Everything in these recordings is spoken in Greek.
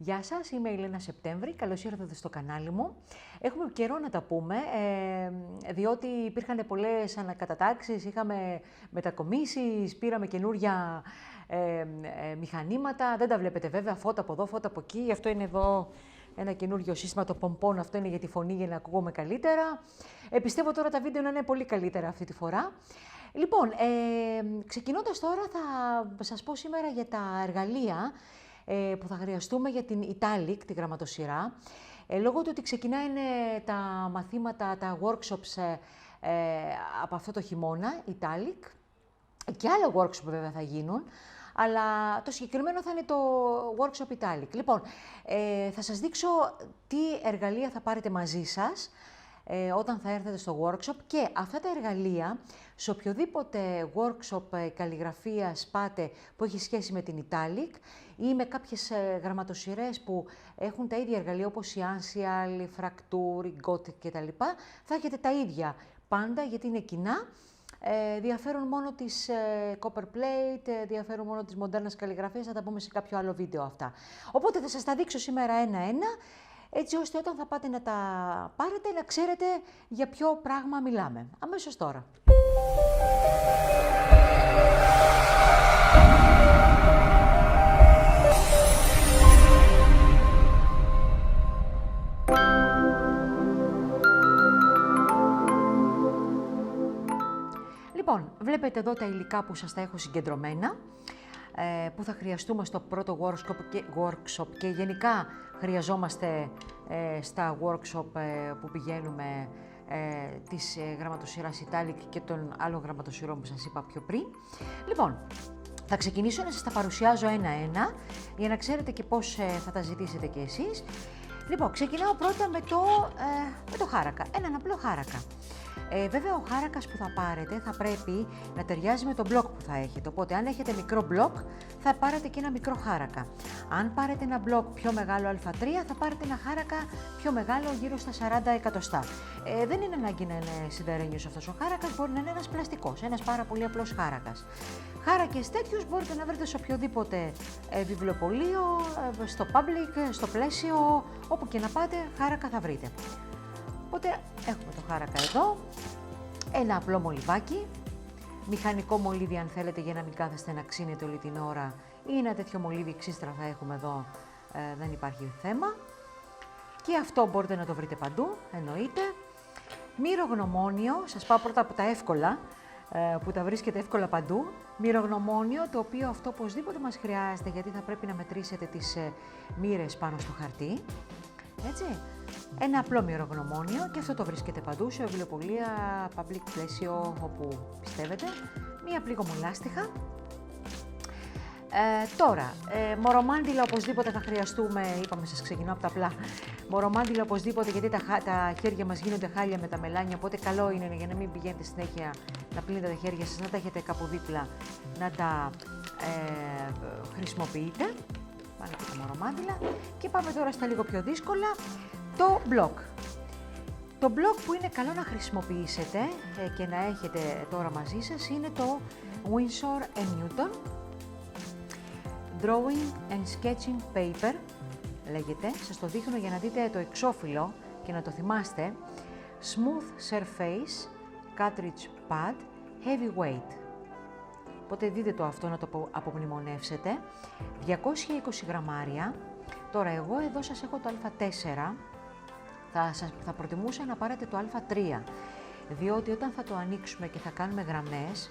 Γεια σας, είμαι η Ελένα Σεπτέμβρη, καλώς ήρθατε στο κανάλι μου. Έχουμε καιρό να τα πούμε, διότι υπήρχαν πολλές ανακατατάξεις, είχαμε μετακομίσεις, πήραμε καινούρια μηχανήματα. Δεν τα βλέπετε βέβαια, φώτα από εδώ, φώτα από εκεί. Αυτό είναι εδώ ένα καινούριο σύστημα, το πομπόν, αυτό είναι για τη φωνή, για να ακούγομαι καλύτερα. Πιστεύω τώρα τα βίντεο να είναι πολύ καλύτερα αυτή τη φορά. Λοιπόν, ξεκινώντας τώρα θα σας πω σήμερα για τα εργαλεία που θα χρειαστούμε για την Italic, τη γραμματοσυρά. Λόγω του ότι ξεκινάνε τα μαθήματα, τα workshops από αυτό το χειμώνα, Italic, και άλλα workshop βέβαια θα γίνουν, αλλά το συγκεκριμένο θα είναι το workshop Italic. Λοιπόν, θα σας δείξω τι εργαλεία θα πάρετε μαζί σας όταν θα έρθετε στο workshop, και αυτά τα εργαλεία σε οποιοδήποτε workshop καλλιγραφίας πάτε που έχει σχέση με την Italic ή με κάποιες γραμματοσυρές που έχουν τα ίδια εργαλεία όπως η Ancial, η Fracture, η Gothic κτλ. Θα έχετε τα ίδια πάντα, γιατί είναι κοινά. Διαφέρουν μόνο τις copper plate, διαφέρουν μόνο τις μοντέρνες καλλιγραφίες, θα τα πούμε σε κάποιο άλλο βίντεο αυτά. Οπότε θα σας τα δείξω σήμερα ένα-ένα, έτσι ώστε όταν θα πάτε να τα πάρετε να ξέρετε για ποιο πράγμα μιλάμε. Αμέσως τώρα. Λοιπόν, βλέπετε εδώ τα υλικά που σας τα έχω συγκεντρωμένα, που θα χρειαστούμε στο πρώτο workshop και γενικά χρειαζόμαστε στα workshop που πηγαίνουμε της γραμματοσυράς Italic και των άλλων γραμματοσυρών που σας είπα πιο πριν. Λοιπόν, θα ξεκινήσω να σας τα παρουσιάζω ένα-ένα, για να ξέρετε και πώς θα τα ζητήσετε κι εσείς. Λοιπόν, ξεκινάω πρώτα με το χάρακα, έναν απλό χάρακα. Βέβαια, ο χάρακας που θα πάρετε θα πρέπει να ταιριάζει με το μπλοκ που θα έχετε. Οπότε, αν έχετε μικρό μπλοκ, θα πάρετε και ένα μικρό χάρακα. Αν πάρετε ένα μπλοκ πιο μεγάλο Α3, θα πάρετε ένα χάρακα πιο μεγάλο, γύρω στα 40 εκατοστά. Δεν είναι ανάγκη να είναι σιδερένιος αυτός ο χάρακας, μπορεί να είναι ένας πλαστικός, ένας πάρα πολύ απλός χάρακας. Χάρακες τέτοιους μπορείτε να βρείτε σε οποιοδήποτε βιβλιοπωλείο, στο public, στο πλαίσιο, όπου και να πάτε, χάρακα θα βρείτε. Οπότε έχουμε το χάρακα εδώ, ένα απλό μολυβάκι, μηχανικό μολύβι αν θέλετε για να μην κάθεστε να ξύνετε όλη την ώρα, ή ένα τέτοιο μολύβι ξύστρα θα έχουμε εδώ, δεν υπάρχει θέμα. Και αυτό μπορείτε να το βρείτε παντού, εννοείται. Μυρογνωμόνιο, σας πάω πρώτα από τα εύκολα, που τα βρίσκετε εύκολα παντού. Μυρογνωμόνιο, το οποίο αυτό οπωσδήποτε μας χρειάζεται, γιατί θα πρέπει να μετρήσετε τις μοίρες πάνω στο χαρτί, έτσι. Ένα απλό μυρογνωμόνιο, και αυτό το βρίσκεται παντού, σε βιβλιοπωλεία, public, πλαίσιο, όπου πιστεύετε. Μία απλή γομολάστιχα. Τώρα, μορομάντιλα οπωσδήποτε θα χρειαστούμε, είπαμε σας ξεκινώ από τα απλά. Μορομάντιλα οπωσδήποτε, γιατί τα χέρια μας γίνονται χάλια με τα μελάνια, οπότε καλό είναι για να μην πηγαίνετε συνέχεια να πλύνετε τα χέρια σας, να τα έχετε κάπου δίπλα, να τα χρησιμοποιείτε. Πάνε και τα μορομάντιλα. Και πάμε τώρα στα λίγο πιο δύσκολα, το μπλοκ. Το μπλοκ που είναι καλό να χρησιμοποιήσετε και να έχετε τώρα μαζί σας είναι το Winsor & Newton Drawing and Sketching Paper, λέγεται. Σας το δείχνω για να δείτε το εξώφυλλο και να το θυμάστε. Smooth Surface Cartridge Pad Heavyweight. Οπότε δείτε το αυτό να το απομνημονεύσετε. 220 γραμμάρια. Τώρα εγώ εδώ σας έχω το Α4. Θα προτιμούσα να πάρετε το Α3, διότι όταν θα το ανοίξουμε και θα κάνουμε γραμμές,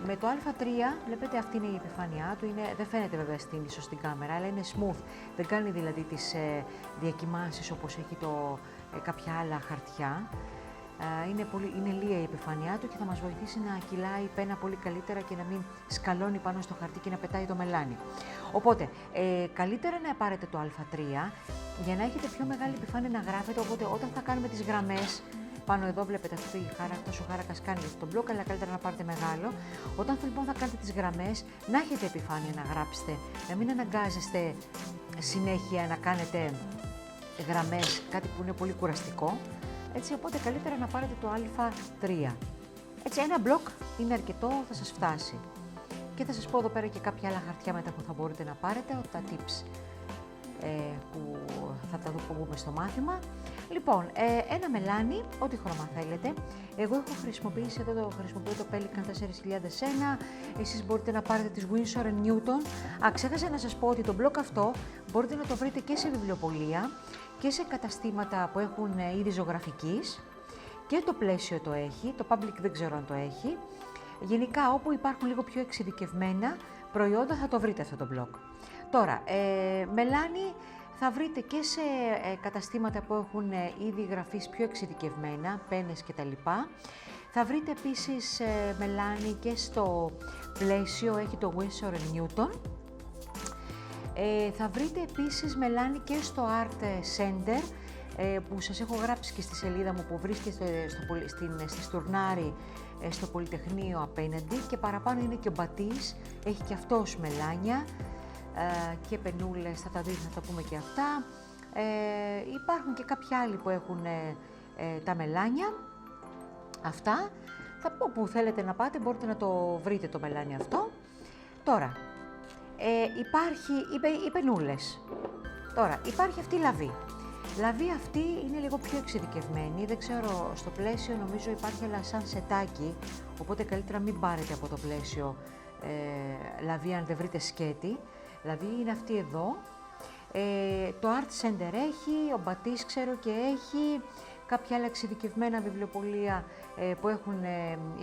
με το Α3, βλέπετε αυτή είναι η επιφάνειά του, δεν φαίνεται βέβαια ίσως στην κάμερα, αλλά είναι smooth, δεν κάνει δηλαδή τις διακυμάνσεις όπως έχει κάποια άλλα χαρτιά. Είναι λία η επιφάνειά του και θα μας βοηθήσει να κυλάει η πένα πολύ καλύτερα και να μην σκαλώνει πάνω στο χαρτί και να πετάει το μελάνι. Οπότε, καλύτερα να πάρετε το Α3 για να έχετε πιο μεγάλη επιφάνεια να γράφετε, οπότε όταν θα κάνουμε τις γραμμές, πάνω εδώ βλέπετε αυτός ο χάρακας κάνει το μπλοκ, αλλά καλύτερα να πάρετε μεγάλο. Όταν λοιπόν θα κάνετε τις γραμμές, να έχετε επιφάνεια να γράψετε, να μην αναγκάζεστε συνέχεια να κάνετε γραμμές, κάτι που είναι πολύ κουραστικό. Έτσι, οπότε καλύτερα να πάρετε το Α3. Έτσι, ένα μπλοκ είναι αρκετό, θα σας φτάσει. Και θα σας πω εδώ πέρα και κάποια άλλα χαρτιά μετά που θα μπορείτε να πάρετε, τα tips. που θα τα πούμε στο μάθημα. Λοιπόν, ένα μελάνι, ό,τι χρώμα θέλετε. Εγώ έχω χρησιμοποιήσει, εδώ χρησιμοποιώ το Pelikan 4001, εσείς μπορείτε να πάρετε τις Winsor & Newton. Ξέχασα να σας πω ότι το μπλοκ αυτό μπορείτε να το βρείτε και σε βιβλιοπωλεία και σε καταστήματα που έχουν είδη ζωγραφικής, και το πλαίσιο το έχει, το Public δεν ξέρω αν το έχει. Γενικά, όπου υπάρχουν λίγο πιο εξειδικευμένα προϊόντα θα το βρείτε αυτό το μπλοκ. Τώρα, μελάνι θα βρείτε και σε καταστήματα που έχουν είδη γραφής πιο εξειδικευμένα, πένες κτλ. Θα βρείτε επίσης μελάνι και στο πλαίσιο, έχει το Winsor & Newton. Θα βρείτε επίσης μελάνι και στο Art Center, που σας έχω γράψει και στη σελίδα μου που βρίσκεται στη Στουρνάρη, στο Πολυτεχνείο απέναντι, και παραπάνω είναι και ο Μπατής, έχει και αυτός μελάνια και πενούλες, θα τα δείτε, θα τα πούμε και αυτά. Υπάρχουν και κάποιοι άλλοι που έχουν τα μελάνια αυτά. Θα πω που θέλετε να πάτε, μπορείτε να το βρείτε το μελάνι αυτό. Τώρα, υπάρχει οι πενούλες. Τώρα, υπάρχει αυτή η λαβή. Λαβή αυτή είναι λίγο πιο εξειδικευμένη, δεν ξέρω, στο πλαίσιο νομίζω υπάρχει αλλά σαν σετάκι, οπότε καλύτερα μην πάρετε από το πλαίσιο λαβή αν δεν βρείτε σκέτη. Λαβή είναι αυτή εδώ. Το Art Center έχει, ο Μπατής ξέρω και έχει, κάποια άλλα εξειδικευμένα βιβλιοπωλεία που έχουν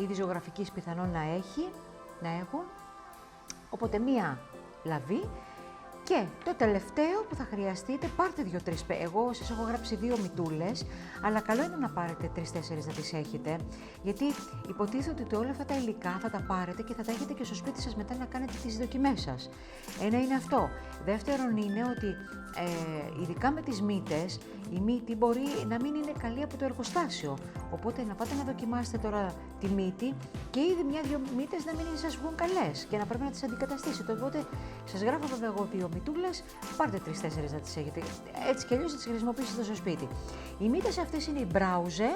είδη ζωγραφικής πιθανόν να έχουν. Οπότε μία λαβή. Και το τελευταίο που θα χρειαστείτε, πάρτε 2-3, εγώ σας έχω γράψει 2 μητούλες, αλλά καλό είναι να πάρετε 3-4 να τις έχετε, γιατί υποτίθεται ότι όλα αυτά τα υλικά θα τα πάρετε και θα τα έχετε και στο σπίτι σας μετά να κάνετε τις δοκιμές σας. Ένα είναι αυτό. Δεύτερον είναι ότι ειδικά με τις μύτες, η μύτη μπορεί να μην είναι καλή από το εργοστάσιο, οπότε να πάτε να δοκιμάσετε τώρα τη μύτη και ήδη 1-2 μύτες να μην σας βγουν καλές και να πρέπει να τις αντικαταστήσετε. Οπότε σας γράφω βέβαια εγώ 2 μυτούλες, πάρτε 3-4 να τις έχετε. Έτσι κι αλλιώς θα τις χρησιμοποιήσετε στο σπίτι. Οι μύτες αυτές είναι η μπράουζε.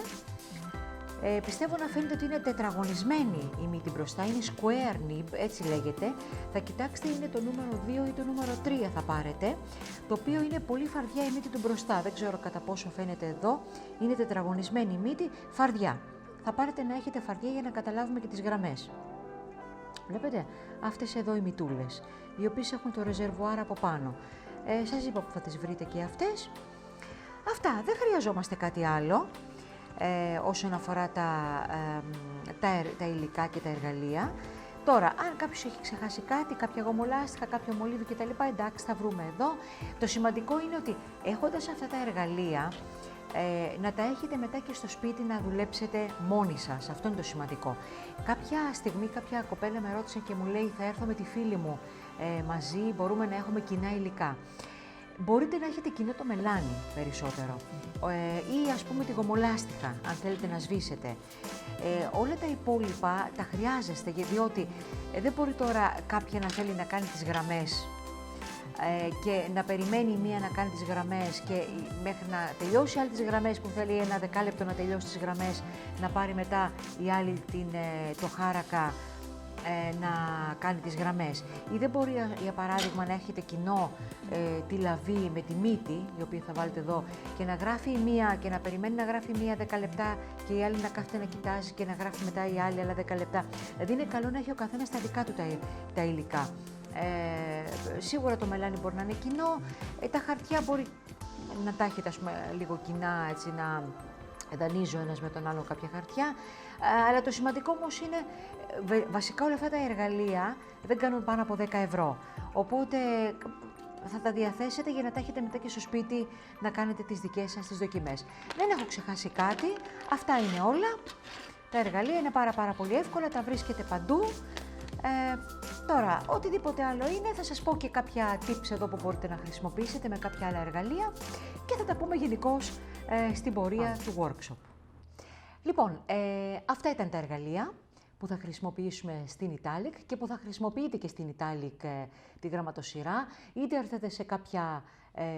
Πιστεύω να φαίνεται ότι είναι τετραγωνισμένη η μύτη μπροστά, είναι square nib, έτσι λέγεται. Θα κοιτάξτε, είναι το νούμερο 2 ή το νούμερο 3 θα πάρετε, το οποίο είναι πολύ φαρδιά η μύτη του μπροστά, δεν ξέρω κατά πόσο φαίνεται εδώ, είναι τετραγωνισμένη η μύτη, φαρδιά. Θα πάρετε να έχετε φαρδιά για να καταλάβουμε και τις γραμμές. Βλέπετε, αυτές εδώ οι μυτούλες, οι οποίες έχουν το ρεζερβουάρ από πάνω. Σας είπα που θα τις βρείτε και αυτές. Αυτά, δεν χρειαζόμαστε κάτι άλλο. Όσον αφορά τα υλικά και τα εργαλεία. Τώρα, αν κάποιος έχει ξεχάσει κάτι, κάποια γομολάστιχα, κάποιο μολύβι κτλ., εντάξει, θα βρούμε εδώ. Το σημαντικό είναι ότι έχοντας αυτά τα εργαλεία, να τα έχετε μετά και στο σπίτι να δουλέψετε μόνοι σας. Αυτό είναι το σημαντικό. Κάποια στιγμή κάποια κοπέλα με ρώτησε και μου λέει, θα έρθω με τη φίλη μου μαζί, μπορούμε να έχουμε κοινά υλικά. Μπορείτε να έχετε κοινό το μελάνι περισσότερο ή ας πούμε τη γομολάστιχα, αν θέλετε να σβήσετε. Όλα τα υπόλοιπα τα χρειάζεστε, διότι δεν μπορεί τώρα κάποια να θέλει να κάνει τις γραμμές και να περιμένει η μία να κάνει τις γραμμές και μέχρι να τελειώσει άλλη τις γραμμές που θέλει ένα δεκάλεπτο να τελειώσει τις γραμμές, να πάρει μετά η άλλη το χάρακα να κάνει τις γραμμές. Ή δεν μπορεί, για παράδειγμα, να έχετε κοινό τη λαβή με τη μύτη, η οποία θα βάλετε εδώ, και να γράφει η μία και να περιμένει να γράφει η μία 10 λεπτά και η άλλη να κάθεται να κοιτάζει και να γράφει μετά η άλλη άλλα 10 λεπτά. Δηλαδή είναι καλό να έχει ο καθένας τα δικά του τα υλικά. Σίγουρα το μελάνι μπορεί να είναι κοινό, τα χαρτιά μπορεί να τα έχετε, ας πούμε, λίγο κοινά, έτσι, να δανείζει ο ένας με τον άλλο κάποια χαρτιά, αλλά το σημαντικό όμως είναι, βασικά όλα αυτά τα εργαλεία δεν κάνουν πάνω από 10 ευρώ, οπότε θα τα διαθέσετε για να τα έχετε μετά και στο σπίτι να κάνετε τις δικές σας τις δοκιμές. Δεν έχω ξεχάσει κάτι, αυτά είναι όλα. Τα εργαλεία είναι πάρα πολύ εύκολα, τα βρίσκετε παντού. Τώρα, οτιδήποτε άλλο είναι, θα σας πω και κάποια tips εδώ που μπορείτε να χρησιμοποιήσετε με κάποια άλλα εργαλεία και θα τα πούμε γενικώς στην πορεία του workshop. Λοιπόν, αυτά ήταν τα εργαλεία που θα χρησιμοποιήσουμε στην Italic και που θα χρησιμοποιείτε και στην Italic τη γραμματοσυρά, είτε έρθετε σε κάποια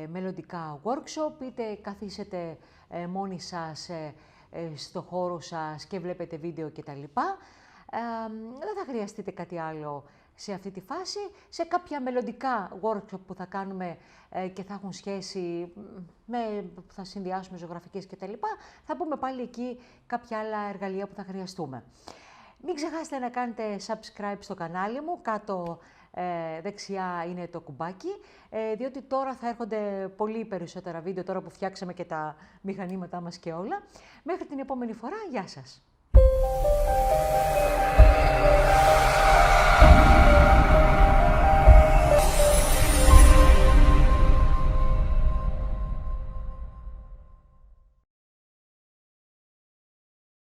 μελλοντικά workshop, είτε καθίσετε μόνοι σας στο χώρο σας και βλέπετε βίντεο κτλ. Δεν θα χρειαστείτε κάτι άλλο σε αυτή τη φάση. Σε κάποια μελλοντικά workshop που θα κάνουμε και θα έχουν σχέση που θα συνδυάσουμε ζωγραφικές κτλ. Θα πούμε πάλι εκεί κάποια άλλα εργαλεία που θα χρειαστούμε. Μην ξεχάσετε να κάνετε subscribe στο κανάλι μου, κάτω δεξιά είναι το κουμπάκι, διότι τώρα θα έρχονται πολύ περισσότερα βίντεο, τώρα που φτιάξαμε και τα μηχανήματά μας και όλα. Μέχρι την επόμενη φορά, γεια σας!